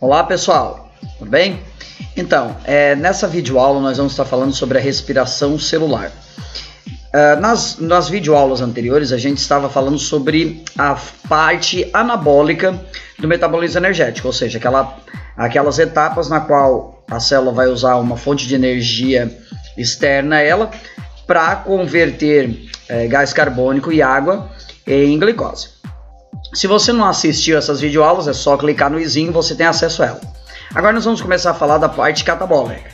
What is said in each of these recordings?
Olá pessoal, tudo bem? Então, nessa videoaula nós vamos estar falando sobre a respiração celular. Nas videoaulas anteriores a gente estava falando sobre a parte anabólica do metabolismo energético, ou seja, aquelas etapas na qual a célula vai usar uma fonte de energia externa a ela para converter gás carbônico e água em glicose. Se você não assistiu essas videoaulas, é só clicar no izinho e você tem acesso a ela. Agora nós vamos começar a falar da parte catabólica,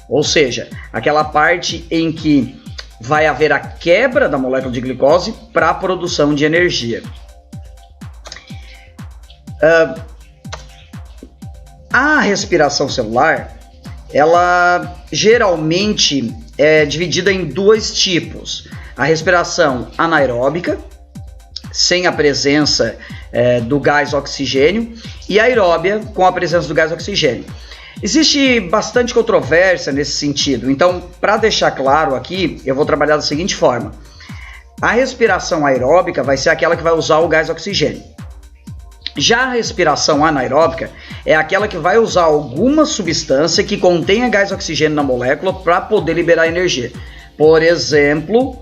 ou seja, aquela parte em que vai haver a quebra da molécula de glicose para a produção de energia. A respiração celular, ela geralmente é dividida em dois tipos. A respiração anaeróbica, sem a presença do gás oxigênio, e aeróbia, com a presença do gás oxigênio. Existe bastante controvérsia nesse sentido, então, para deixar claro aqui, eu vou trabalhar da seguinte forma. A respiração aeróbica vai ser aquela que vai usar o gás oxigênio. Já a respiração anaeróbica é aquela que vai usar alguma substância que contenha gás oxigênio na molécula para poder liberar energia. Por exemplo,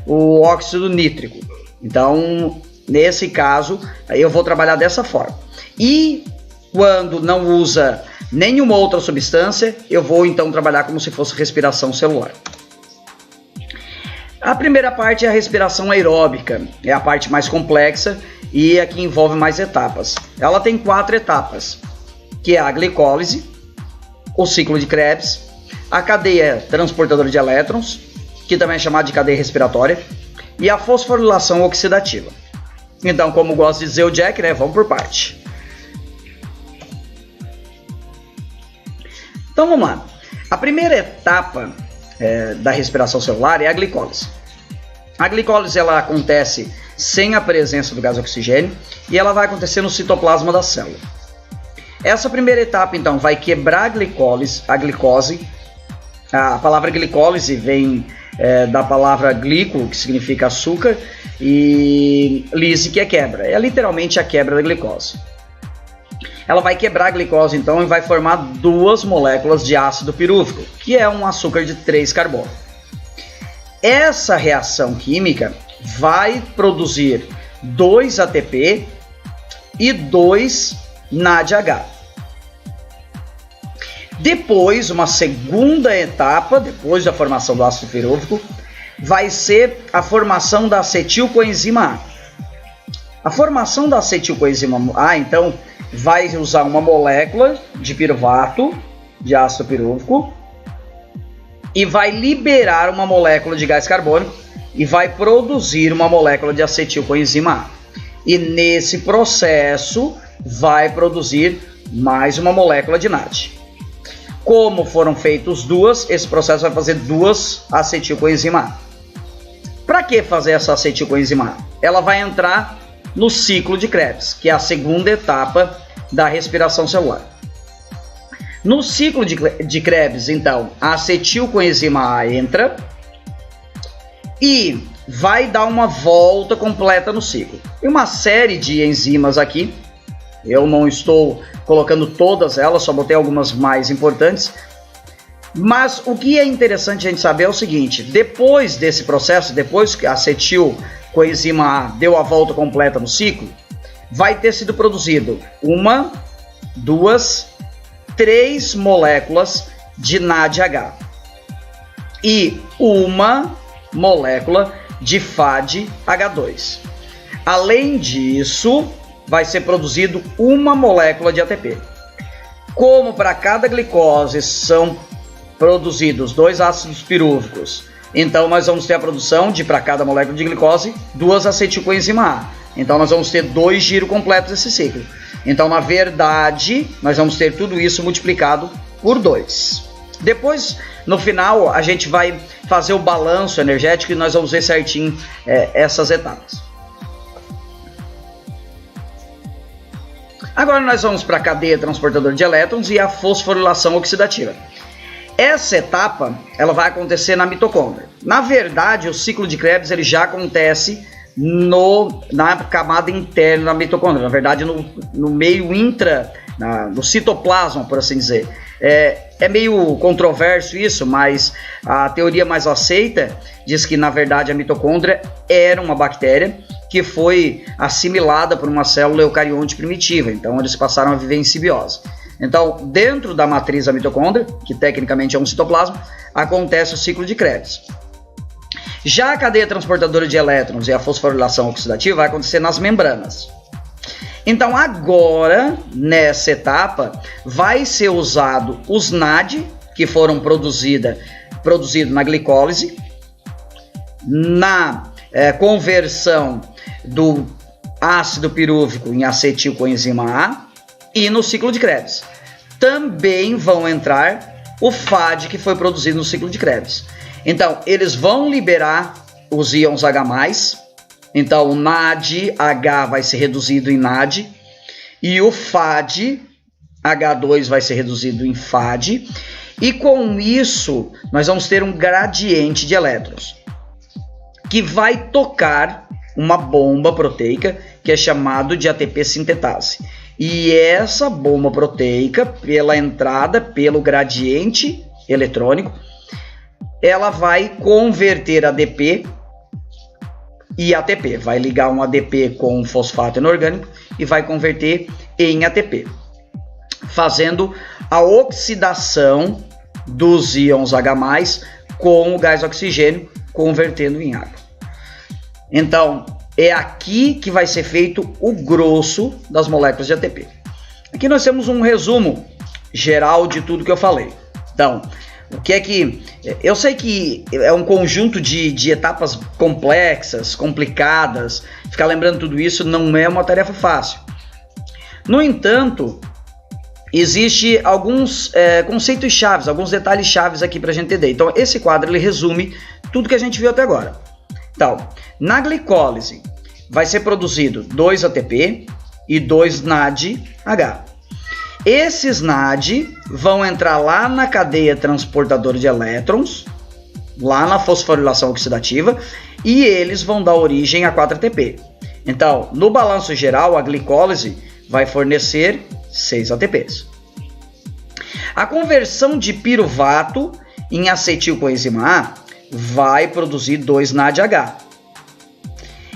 o óxido nítrico. Então, nesse caso, eu vou trabalhar dessa forma. E quando não usa nenhuma outra substância, eu vou então trabalhar como se fosse respiração celular. A primeira parte é a respiração aeróbica, é a parte mais complexa e a que envolve mais etapas. Ela tem 4 etapas, que é a glicólise, o ciclo de Krebs, a cadeia transportadora de elétrons, que também é chamada de cadeia respiratória, e a fosforilação oxidativa. Então, como gosta de dizer o Jack, vamos por parte. Então vamos lá. A primeira etapa da respiração celular é a glicólise. A glicólise ela acontece sem a presença do gás oxigênio e ela vai acontecer no citoplasma da célula. Essa primeira etapa então vai quebrar a glicose. A palavra glicólise vem da palavra glico, que significa açúcar, e lise, que é quebra. É literalmente a quebra da glicose. Ela vai quebrar a glicose então e vai formar 2 moléculas de ácido pirúvico, que é um açúcar de 3 carbono. Essa reação química vai produzir 2 ATP e 2 NADH. Depois, uma segunda etapa, depois da formação do ácido pirúvico, vai ser a formação da acetilcoenzima A. A formação da acetilcoenzima A, então, vai usar uma molécula de piruvato, de ácido pirúvico, e vai liberar uma molécula de gás carbônico e vai produzir uma molécula de acetilcoenzima A. E nesse processo vai produzir mais uma molécula de NAD. Como foram feitos 2, esse processo vai fazer 2 acetilcoenzima A. Para que fazer essa acetilcoenzima A? Ela vai entrar no ciclo de Krebs, que é a segunda etapa da respiração celular. No ciclo de Krebs, então, a acetilcoenzima A entra e vai dar uma volta completa no ciclo. Tem uma série de enzimas aqui, eu não estou colocando todas elas, só botei algumas mais importantes. Mas o que é interessante a gente saber é o seguinte: depois desse processo, depois que a acetilcoenzima A deu a volta completa no ciclo, vai ter sido produzido 1, 2, 3 moléculas de NADH e 1 molécula de FADH2. Além disso, vai ser produzido 1 molécula de ATP. Como para cada glicose são produzidos 2 ácidos pirúvicos, então nós vamos ter a produção de, para cada molécula de glicose, 2 acetilcoenzima A. Então nós vamos ter 2 giros completos desse ciclo. Então, na verdade, nós vamos ter tudo isso multiplicado por 2. Depois, no final, a gente vai fazer o balanço energético e nós vamos ver certinho essas etapas. Agora nós vamos para a cadeia transportadora de elétrons e a fosforilação oxidativa. Essa etapa ela vai acontecer na mitocôndria. Na verdade, o ciclo de Krebs ele já acontece na camada interna da mitocôndria, na verdade no meio no citoplasma, por assim dizer. É meio controverso isso, mas a teoria mais aceita diz que, na verdade, a mitocôndria era uma bactéria que foi assimilada por uma célula eucarionte primitiva, então eles passaram a viver em simbiose. Então, dentro da matriz da mitocôndria, que tecnicamente é um citoplasma, acontece o ciclo de Krebs. Já a cadeia transportadora de elétrons e a fosforilação oxidativa vai acontecer nas membranas. Então agora, nessa etapa, vai ser usado os NAD, que foram produzidos na glicólise, na conversão do ácido pirúvico em acetilcoenzima A e no ciclo de Krebs. Também vão entrar o FAD, que foi produzido no ciclo de Krebs. Então, eles vão liberar os íons H+, então o NADH vai ser reduzido em NAD, e o FAD, H2 vai ser reduzido em FAD, e com isso nós vamos ter um gradiente de elétrons, que vai tocar uma bomba proteica, que é chamado de ATP sintetase. E essa bomba proteica, pela entrada, pelo gradiente eletrônico, ela vai converter ADP e ATP. Vai ligar um ADP com um fosfato inorgânico e vai converter em ATP, fazendo a oxidação dos íons H+, com o gás oxigênio, convertendo em água. Então, é aqui que vai ser feito o grosso das moléculas de ATP. Aqui nós temos um resumo geral de tudo que eu falei. Então, o que é que... Eu sei que é um conjunto de etapas complexas, complicadas. Ficar lembrando tudo isso não é uma tarefa fácil. No entanto, existe alguns conceitos chaves, alguns detalhes chaves aqui para a gente entender. Então, esse quadro ele resume tudo que a gente viu até agora. Então, na glicólise vai ser produzido 2 ATP e 2 NADH. Esses NAD vão entrar lá na cadeia transportadora de elétrons, lá na fosforilação oxidativa, e eles vão dar origem a 4 ATP. Então, no balanço geral, a glicólise vai fornecer 6 ATPs. A conversão de piruvato em acetilcoenzima A vai produzir 2 NADH.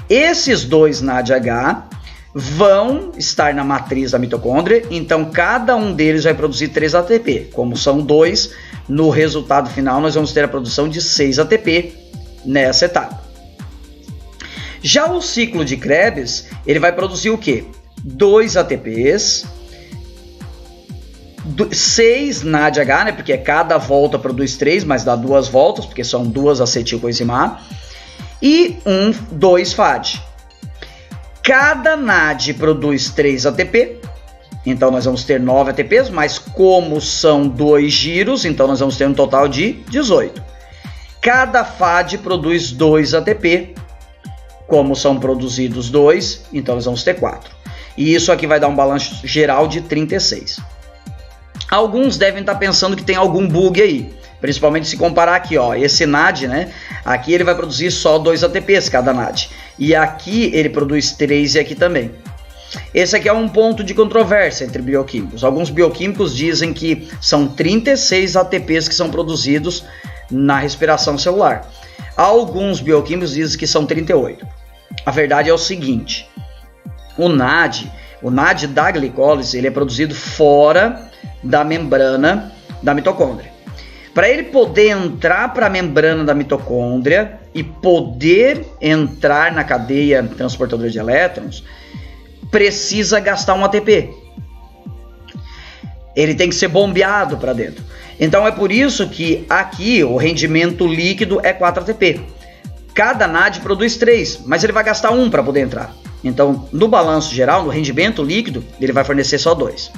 Esses 2 NADH vão estar na matriz da mitocôndria, então cada um deles vai produzir 3 ATP. Como são 2, no resultado final nós vamos ter a produção de 6 ATP nessa etapa. Já o ciclo de Krebs, ele vai produzir o quê? 2 ATPs, 6 NADH, né? Porque cada volta produz 3, mas dá 2 voltas, porque são 2 acetilcoenzima A, e 2 FAD. Cada NAD produz 3 ATP, então nós vamos ter 9 ATPs, mas como são 2 giros, então nós vamos ter um total de 18. Cada FAD produz 2 ATP, como são produzidos 2, então nós vamos ter 4. E isso aqui vai dar um balanço geral de 36. Alguns devem estar pensando que tem algum bug aí, principalmente se comparar aqui, ó, esse NAD, né? Aqui ele vai produzir só 2 ATPs cada NAD. E aqui ele produz 3 e aqui também. Esse aqui é um ponto de controvérsia entre bioquímicos. Alguns bioquímicos dizem que são 36 ATPs que são produzidos na respiração celular. Alguns bioquímicos dizem que são 38. A verdade é o seguinte: o NAD da glicólise, ele é produzido fora da membrana da mitocôndria. Para ele poder entrar para a membrana da mitocôndria e poder entrar na cadeia transportadora de elétrons, precisa gastar um ATP. Ele tem que ser bombeado para dentro. Então é por isso que aqui o rendimento líquido é 4 ATP. Cada NAD produz 3, mas ele vai gastar 1 para poder entrar. Então, no balanço geral, no rendimento líquido, ele vai fornecer só 2.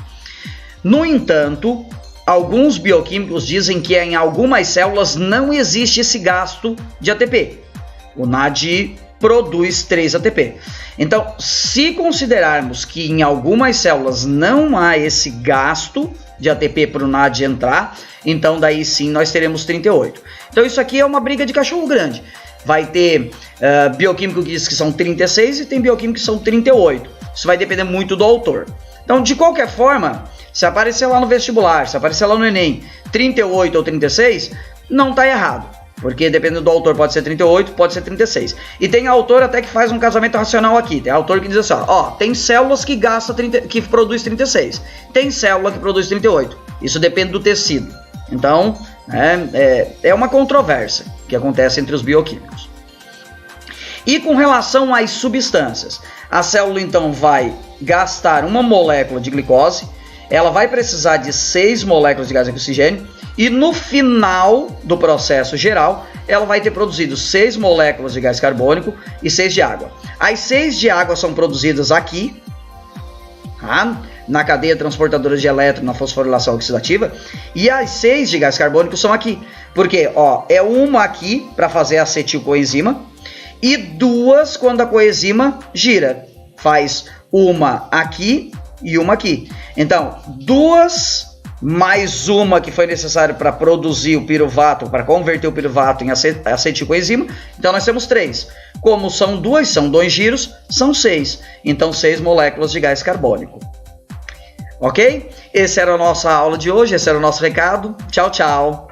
No entanto, alguns bioquímicos dizem que em algumas células não existe esse gasto de ATP. O NAD produz 3 ATP. Então, se considerarmos que em algumas células não há esse gasto de ATP para o NAD entrar, então daí sim nós teremos 38. Então isso aqui é uma briga de cachorro grande. Vai ter bioquímico que diz que são 36 e tem bioquímico que são 38. Isso vai depender muito do autor. Então, de qualquer forma, Se aparecer lá no vestibular, se aparecer lá no Enem 38 ou 36, não está errado. Porque dependendo do autor pode ser 38, pode ser 36. E tem autor até que faz um casamento racional aqui. Tem autor que diz assim, ó, tem células que que produz 36. Tem célula que produz 38. Isso depende do tecido. Então, é uma controvérsia que acontece entre os bioquímicos. E com relação às substâncias, a célula então vai gastar uma molécula de glicose, ela vai precisar de 6 moléculas de gás de oxigênio, e no final do processo geral, ela vai ter produzido 6 moléculas de gás carbônico e 6 de água. As 6 de água são produzidas aqui, tá? Na cadeia transportadora de elétron, na fosforilação oxidativa, e as 6 de gás carbônico são aqui. Porque, ó, é uma aqui para fazer a acetilcoenzima e 2 quando a coenzima gira. Faz uma aqui e uma aqui. Então, 2 mais uma que foi necessária para produzir o piruvato, para converter o piruvato em acetilcoenzima. Então, nós temos 3. Como são 2, são 2 giros, são 6. Então, 6 moléculas de gás carbônico. Ok? Essa era a nossa aula de hoje, esse era o nosso recado. Tchau, tchau.